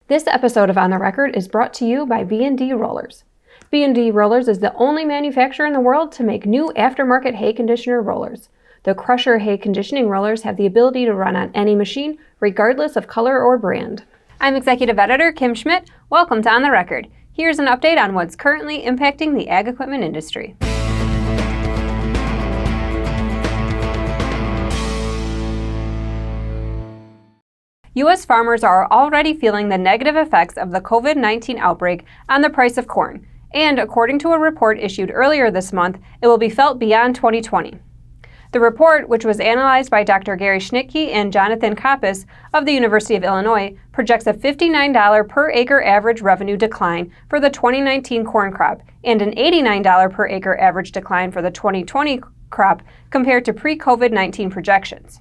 This episode of On the Record is brought to you by B&D Rollers. B&D Rollers is the only manufacturer in the world to make new aftermarket hay conditioner rollers. The Crusher hay conditioning rollers have the ability to run on any machine, regardless of color or brand. I'm Executive Editor Kim Schmidt. Welcome to On the Record. Here's an update on what's currently impacting the ag equipment industry. U.S. farmers are already feeling the negative effects of the COVID-19 outbreak on the price of corn, and according to a report issued earlier this month, it will be felt beyond 2020. The report, which was analyzed by Dr. Gary Schnittke and Jonathan Kopis of the University of Illinois, projects a $59 per acre average revenue decline for the 2019 corn crop and an $89 per acre average decline for the 2020 crop compared to pre-COVID-19 projections.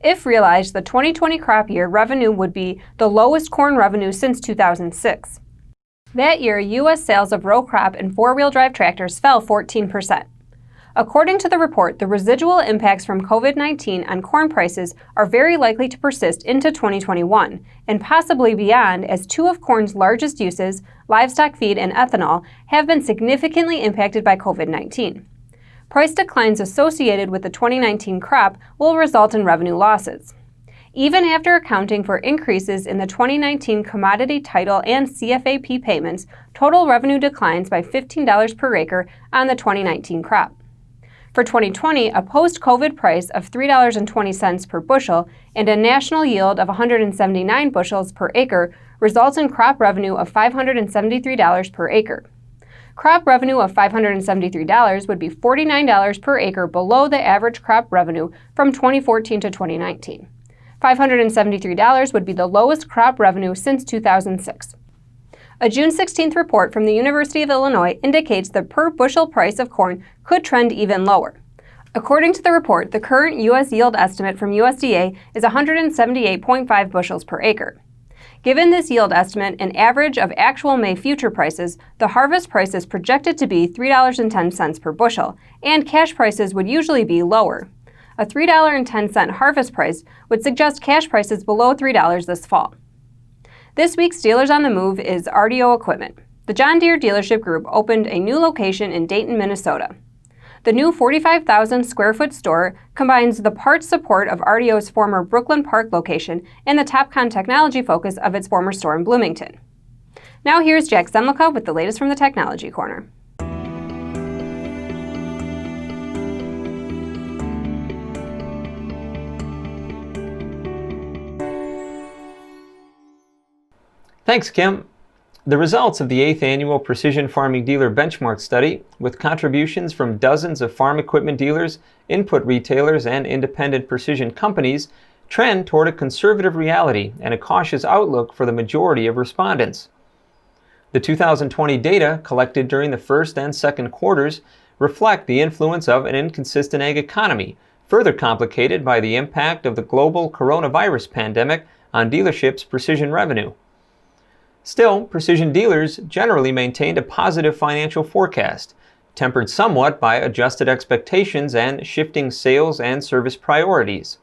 If realized, the 2020 crop year revenue would be the lowest corn revenue since 2006. That year, U.S. sales of row crop and four-wheel drive tractors fell 14%. According to the report, the residual impacts from COVID-19 on corn prices are very likely to persist into 2021 and possibly beyond, as two of corn's largest uses, livestock feed and ethanol, have been significantly impacted by COVID-19. Price declines associated with the 2019 crop will result in revenue losses. Even after accounting for increases in the 2019 commodity title and CFAP payments, total revenue declines by $15 per acre on the 2019 crop. For 2020, a post-COVID price of $3.20 per bushel and a national yield of 179 bushels per acre results in crop revenue of $573 per acre. Crop revenue of $573 would be $49 per acre below the average crop revenue from 2014 to 2019. $573 would be the lowest crop revenue since 2006. A June 16th report from the University of Illinois indicates the per bushel price of corn could trend even lower. According to the report, the current U.S. yield estimate from USDA is 178.5 bushels per acre. Given this yield estimate, an average of actual May future prices, the harvest price is projected to be $3.10 per bushel, and cash prices would usually be lower. A $3.10 harvest price would suggest cash prices below $3 this fall. This week's Dealers on the Move is RDO Equipment. The John Deere Dealership Group opened a new location in Dayton, Minnesota. The new 45,000 square foot store combines the parts support of RDO's former Brooklyn Park location and the TopCon technology focus of its former store in Bloomington. Now here's Jack Zemlicka with the latest from the Technology Corner. Thanks, Kim. The results of the 8th Annual Precision Farming Dealer Benchmark Study, with contributions from dozens of farm equipment dealers, input retailers, and independent precision companies, trend toward a conservative reality and a cautious outlook for the majority of respondents. The 2020 data collected during the first and second quarters reflect the influence of an inconsistent ag economy, further complicated by the impact of the global coronavirus pandemic on dealerships' precision revenue. Still, precision dealers generally maintained a positive financial forecast, tempered somewhat by adjusted expectations and shifting sales and service priorities.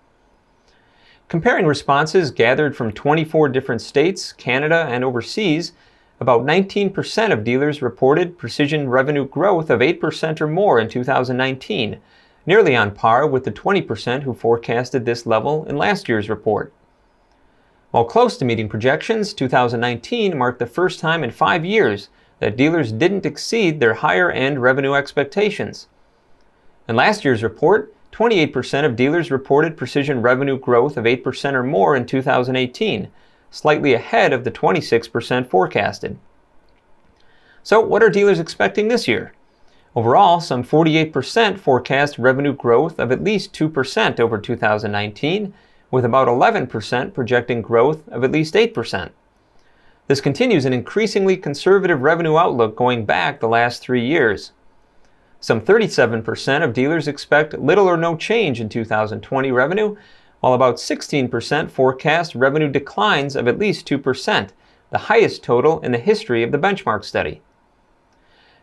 Comparing responses gathered from 24 different states, Canada, and overseas, about 19% of dealers reported precision revenue growth of 8% or more in 2019, nearly on par with the 20% who forecasted this level in last year's report. While close to meeting projections, 2019 marked the first time in 5 years that dealers didn't exceed their higher-end revenue expectations. In last year's report, 28% of dealers reported precision revenue growth of 8% or more in 2018, slightly ahead of the 26% forecasted. So what are dealers expecting this year? Overall, some 48% forecast revenue growth of at least 2% over 2019, with about 11% projecting growth of at least 8%. This continues an increasingly conservative revenue outlook going back the last 3 years. Some 37% of dealers expect little or no change in 2020 revenue, while about 16% forecast revenue declines of at least 2%, the highest total in the history of the benchmark study.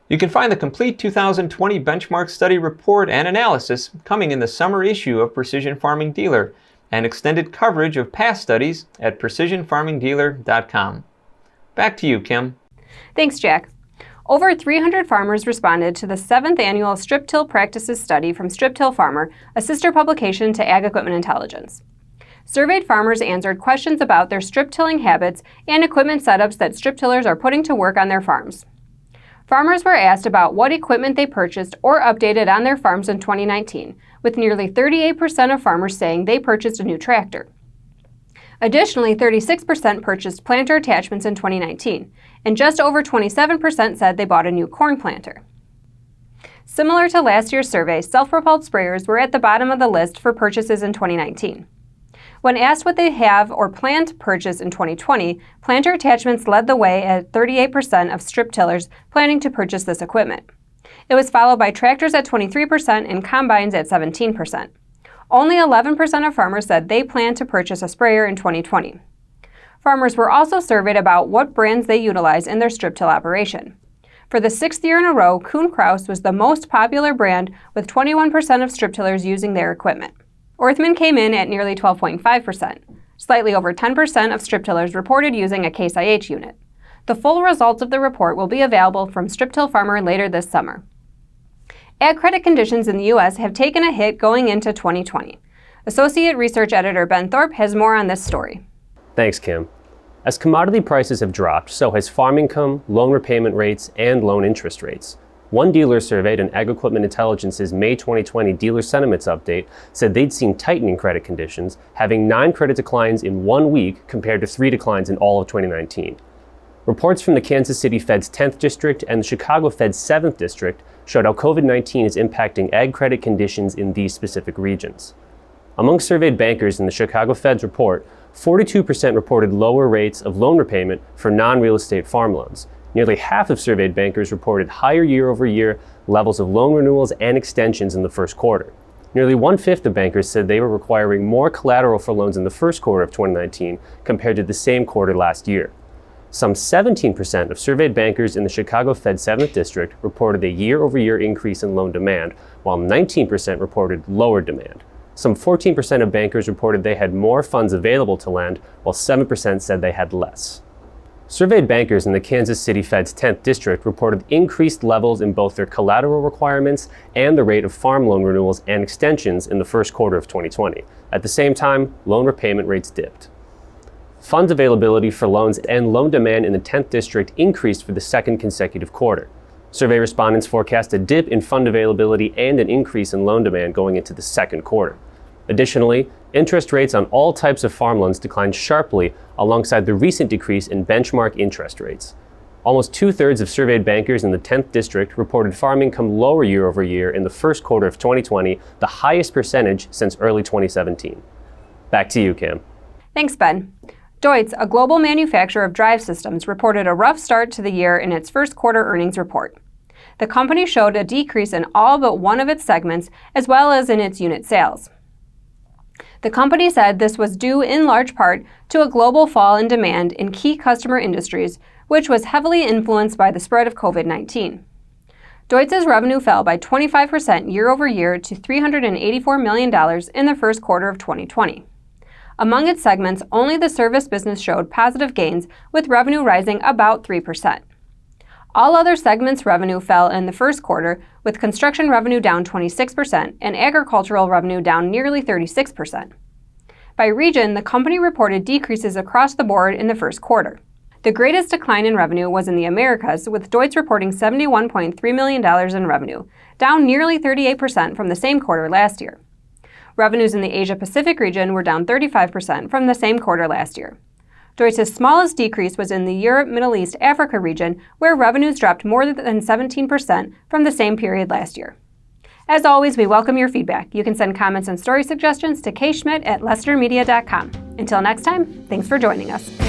You can find the complete 2020 benchmark study report and analysis coming in the summer issue of Precision Farming Dealer, and extended coverage of past studies at precisionfarmingdealer.com. Back to you, Kim. Thanks, Jack. Over 300 farmers responded to the 7th annual Strip Till Practices study from Strip Till Farmer, a sister publication to Ag Equipment Intelligence. Surveyed farmers answered questions about their strip tilling habits and equipment setups that strip tillers are putting to work on their farms. Farmers were asked about what equipment they purchased or updated on their farms in 2019, with nearly 38% of farmers saying they purchased a new tractor. Additionally, 36% purchased planter attachments in 2019, and just over 27% said they bought a new corn planter. Similar to last year's survey, self-propelled sprayers were at the bottom of the list for purchases in 2019. When asked what they have or plan to purchase in 2020, planter attachments led the way at 38% of strip tillers planning to purchase this equipment. It was followed by tractors at 23% and combines at 17%. Only 11% of farmers said they plan to purchase a sprayer in 2020. Farmers were also surveyed about what brands they utilize in their strip till operation. For the 6th year in a row, Kuhn-Krause was the most popular brand, with 21% of strip tillers using their equipment. Orthman came in at nearly 12.5%. Slightly over 10% of strip tillers reported using a Case IH unit. The full results of the report will be available from Strip Till Farmer later this summer. Ag credit conditions in the U.S. have taken a hit going into 2020. Associate Research Editor Ben Thorpe has more on this story. Thanks, Kim. As commodity prices have dropped, so has farm income, loan repayment rates, and loan interest rates. One dealer surveyed in Ag Equipment Intelligence's May 2020 Dealer Sentiments Update said they'd seen tightening credit conditions, having 9 credit declines in 1 week compared to 3 declines in all of 2019. Reports from the Kansas City Fed's 10th District and the Chicago Fed's 7th District showed how COVID-19 is impacting ag credit conditions in these specific regions. Among surveyed bankers in the Chicago Fed's report, 42% reported lower rates of loan repayment for non-real estate farm loans. Nearly half of surveyed bankers reported higher year-over-year levels of loan renewals and extensions in the first quarter. Nearly 1/5 of bankers said they were requiring more collateral for loans in the first quarter of 2019 compared to the same quarter last year. Some 17% of surveyed bankers in the Chicago Fed 7th District reported a year-over-year increase in loan demand, while 19% reported lower demand. Some 14% of bankers reported they had more funds available to lend, while 7% said they had less. Surveyed bankers in the Kansas City Fed's 10th District reported increased levels in both their collateral requirements and the rate of farm loan renewals and extensions in the first quarter of 2020. At the same time, loan repayment rates dipped. Funds availability for loans and loan demand in the 10th District increased for the second consecutive quarter. Survey respondents forecast a dip in fund availability and an increase in loan demand going into the second quarter. Additionally, interest rates on all types of farm loans declined sharply alongside the recent decrease in benchmark interest rates. Almost 2/3 of surveyed bankers in the 10th District reported farm income lower year over year in the first quarter of 2020, the highest percentage since early 2017. Back to you, Kim. Thanks, Ben. Deutz, a global manufacturer of drive systems, reported a rough start to the year in its first quarter earnings report. The company showed a decrease in all but one of its segments, as well as in its unit sales. The company said this was due in large part to a global fall in demand in key customer industries, which was heavily influenced by the spread of COVID-19. Deutz's revenue fell by 25% year over year to $384 million in the first quarter of 2020. Among its segments, only the service business showed positive gains, with revenue rising about 3%. All other segments' revenue fell in the first quarter, with construction revenue down 26% and agricultural revenue down nearly 36%. By region, the company reported decreases across the board in the first quarter. The greatest decline in revenue was in the Americas, with Deutz reporting $71.3 million in revenue, down nearly 38% from the same quarter last year. Revenues in the Asia-Pacific region were down 35% from the same quarter last year. Deutz's smallest decrease was in the Europe, Middle East, Africa region, where revenues dropped more than 17% from the same period last year. As always, we welcome your feedback. You can send comments and story suggestions to kschmidt@lestermedia.com. Until next time, thanks for joining us.